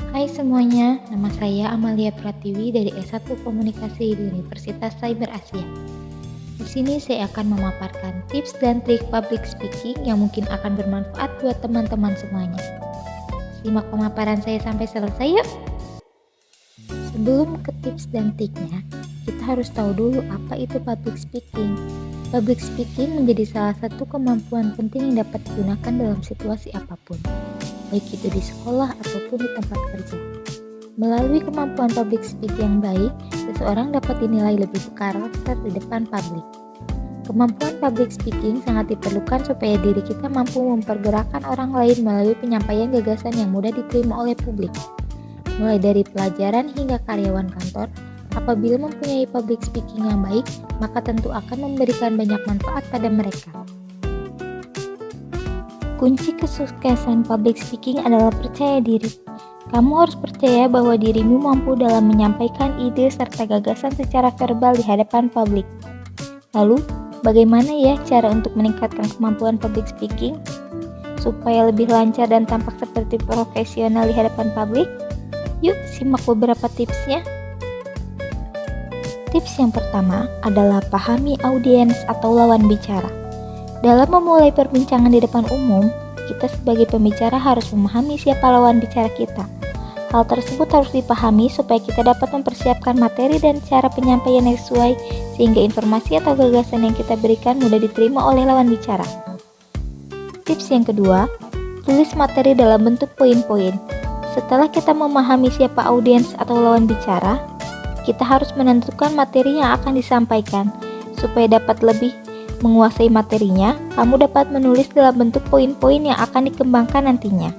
Hai semuanya, nama saya Amalia Pratiwi dari S1 Komunikasi di Universitas Cyber Asia. Di sini saya akan memaparkan tips dan trik public speaking yang mungkin akan bermanfaat buat teman-teman semuanya. Simak pemaparan saya sampai selesai yuk! Sebelum ke tips dan triknya, kita harus tahu dulu apa itu public speaking. Public speaking menjadi salah satu kemampuan penting yang dapat digunakan dalam situasi apapun, baik itu di sekolah ataupun di tempat kerja. Melalui kemampuan public speaking yang baik, seseorang dapat dinilai lebih berkarakter di depan publik. Kemampuan public speaking sangat diperlukan supaya diri kita mampu mempergerakkan orang lain melalui penyampaian gagasan yang mudah diterima oleh publik. Mulai dari pelajaran hingga karyawan kantor, apabila mempunyai public speaking yang baik, maka tentu akan memberikan banyak manfaat pada mereka. Kunci kesuksesan public speaking adalah percaya diri. Kamu harus percaya bahwa dirimu mampu dalam menyampaikan ide serta gagasan secara verbal di hadapan publik. Lalu, bagaimana ya cara untuk meningkatkan kemampuan public speaking supaya lebih lancar dan tampak seperti profesional di hadapan publik? Yuk, simak beberapa tipsnya. Tips yang pertama adalah pahami audiens atau lawan bicara. Dalam memulai perbincangan di depan umum, kita sebagai pembicara harus memahami siapa lawan bicara kita. Hal tersebut harus dipahami supaya kita dapat mempersiapkan materi dan cara penyampaian yang sesuai sehingga informasi atau gagasan yang kita berikan mudah diterima oleh lawan bicara. Tips yang kedua, tulis materi dalam bentuk poin-poin. Setelah kita memahami siapa audiens atau lawan bicara, kita harus menentukan materi yang akan disampaikan. Supaya dapat lebih menguasai materinya, kamu dapat menulis dalam bentuk poin-poin yang akan dikembangkan nantinya.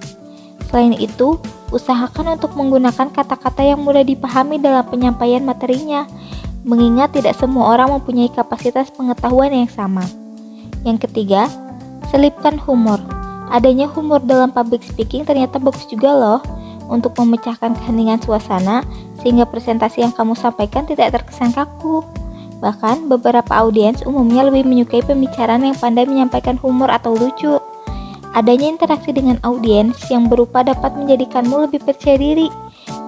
Selain itu, usahakan untuk menggunakan kata-kata yang mudah dipahami dalam penyampaian materinya, mengingat tidak semua orang mempunyai kapasitas pengetahuan yang sama. Yang ketiga, selipkan humor. Adanya humor dalam public speaking ternyata bagus juga loh untuk memecahkan keheningan suasana sehingga presentasi yang kamu sampaikan tidak terkesan kaku. Bahkan, beberapa audiens umumnya lebih menyukai pembicaraan yang pandai menyampaikan humor atau lucu. Adanya interaksi dengan audiens yang berupa dapat menjadikanmu lebih percaya diri.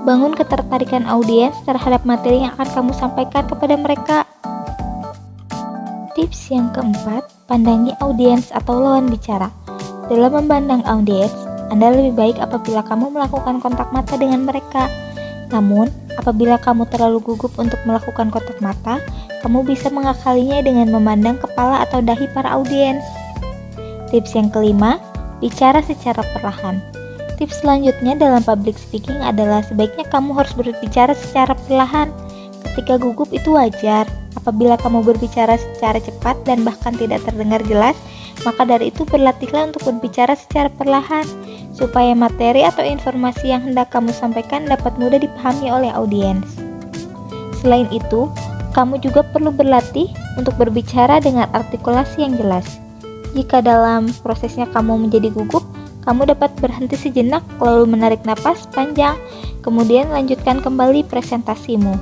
Bangun ketertarikan audiens terhadap materi yang akan kamu sampaikan kepada mereka. Tips yang keempat, pandangi audiens atau lawan bicara. Dalam memandang audiens, Anda lebih baik apabila kamu melakukan kontak mata dengan mereka. Namun, apabila kamu terlalu gugup untuk melakukan kontak mata, kamu bisa mengakalinya dengan memandang kepala atau dahi para audiens. Tips yang kelima, bicara secara perlahan. Tips selanjutnya dalam public speaking adalah sebaiknya kamu harus berbicara secara perlahan. Ketika gugup itu wajar. Apabila kamu berbicara secara cepat dan bahkan tidak terdengar jelas, maka dari itu berlatihlah untuk berbicara secara perlahan, supaya materi atau informasi yang hendak kamu sampaikan dapat mudah dipahami oleh audiens. Selain itu, kamu juga perlu berlatih untuk berbicara dengan artikulasi yang jelas. Jika dalam prosesnya kamu menjadi gugup, kamu dapat berhenti sejenak lalu menarik napas panjang, kemudian lanjutkan kembali presentasimu.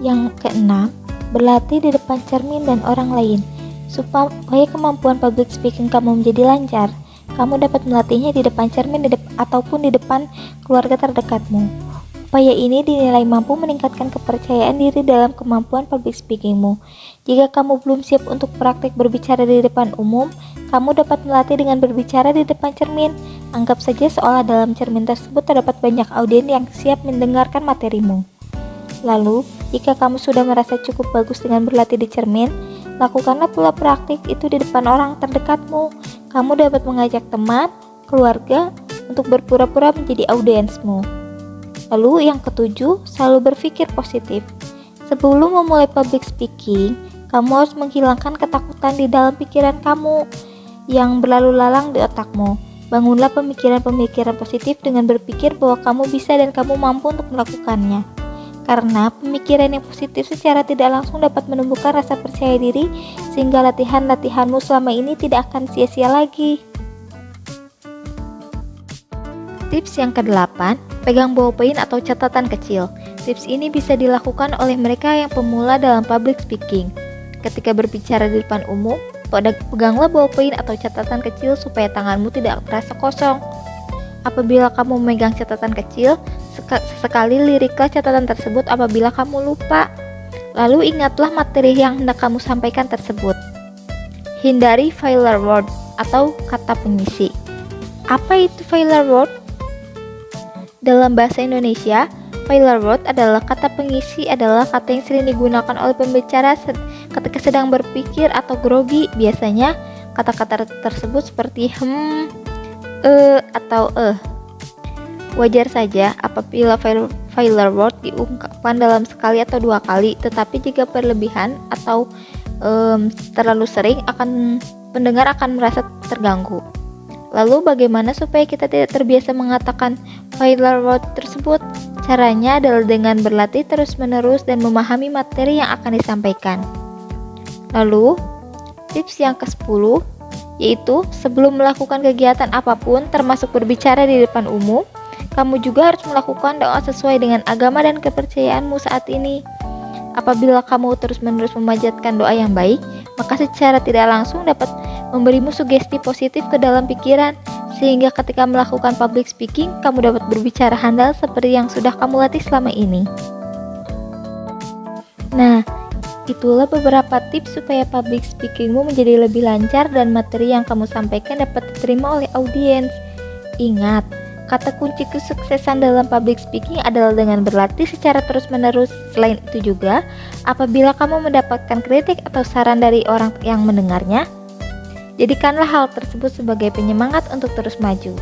Yang keenam, berlatih di depan cermin dan orang lain. Supaya kemampuan public speaking kamu menjadi lancar, kamu dapat melatihnya di depan cermin ataupun di depan keluarga terdekatmu. Upaya ini dinilai mampu meningkatkan kepercayaan diri dalam kemampuan public speakingmu. Jika kamu belum siap untuk praktik berbicara di depan umum, kamu dapat melatih dengan berbicara di depan cermin. Anggap saja seolah dalam cermin tersebut terdapat banyak audiens yang siap mendengarkan materimu. Lalu, jika kamu sudah merasa cukup bagus dengan berlatih di cermin, lakukanlah pula praktik itu di depan orang terdekatmu. Kamu dapat mengajak teman, keluarga, untuk berpura-pura menjadi audiensmu. Lalu yang ketujuh, selalu berpikir positif. Sebelum memulai public speaking, kamu harus menghilangkan ketakutan di dalam pikiran kamu yang berlalu lalang di otakmu. Bangunlah pemikiran-pemikiran positif dengan berpikir bahwa kamu bisa dan kamu mampu untuk melakukannya. Karena pemikiran yang positif secara tidak langsung dapat menumbuhkan rasa percaya diri sehingga latihan-latihanmu selama ini tidak akan sia-sia lagi. Tips yang ke-8, pegang ballpoint atau catatan kecil. Tips ini bisa dilakukan oleh mereka yang pemula dalam public speaking. Ketika berbicara di depan umum, Peganglah bolpen atau catatan kecil supaya tanganmu tidak terasa kosong. Apabila kamu memegang catatan kecil, sesekali liriklah catatan tersebut apabila kamu lupa. Lalu ingatlah materi yang hendak kamu sampaikan tersebut. Hindari filler word atau kata pengisi. Apa itu filler word? Dalam bahasa Indonesia, filler word adalah kata pengisi adalah kata yang sering digunakan oleh pembicara ketika sedang berpikir atau grogi. Biasanya kata-kata tersebut seperti atau Wajar saja apabila filler word diungkapkan dalam sekali atau dua kali, tetapi jika berlebihan atau terlalu sering pendengar akan merasa terganggu. Lalu bagaimana supaya kita tidak terbiasa mengatakan filler word tersebut? Caranya adalah dengan berlatih terus-menerus dan memahami materi yang akan disampaikan. Lalu, tips yang ke-10 yaitu sebelum melakukan kegiatan apapun termasuk berbicara di depan umum, kamu juga harus melakukan doa sesuai dengan agama dan kepercayaanmu saat ini. Apabila kamu terus-menerus memanjatkan doa yang baik, maka secara tidak langsung dapat memberimu sugesti positif ke dalam pikiran, sehingga ketika melakukan public speaking, kamu dapat berbicara handal seperti yang sudah kamu latih selama ini. Nah, itulah beberapa tips supaya public speakingmu menjadi lebih lancar dan materi yang kamu sampaikan dapat diterima oleh audiens. Ingat, kata kunci kesuksesan dalam public speaking adalah dengan berlatih secara terus-menerus. Selain itu juga, apabila kamu mendapatkan kritik atau saran dari orang yang mendengarnya, jadikanlah hal tersebut sebagai penyemangat untuk terus maju.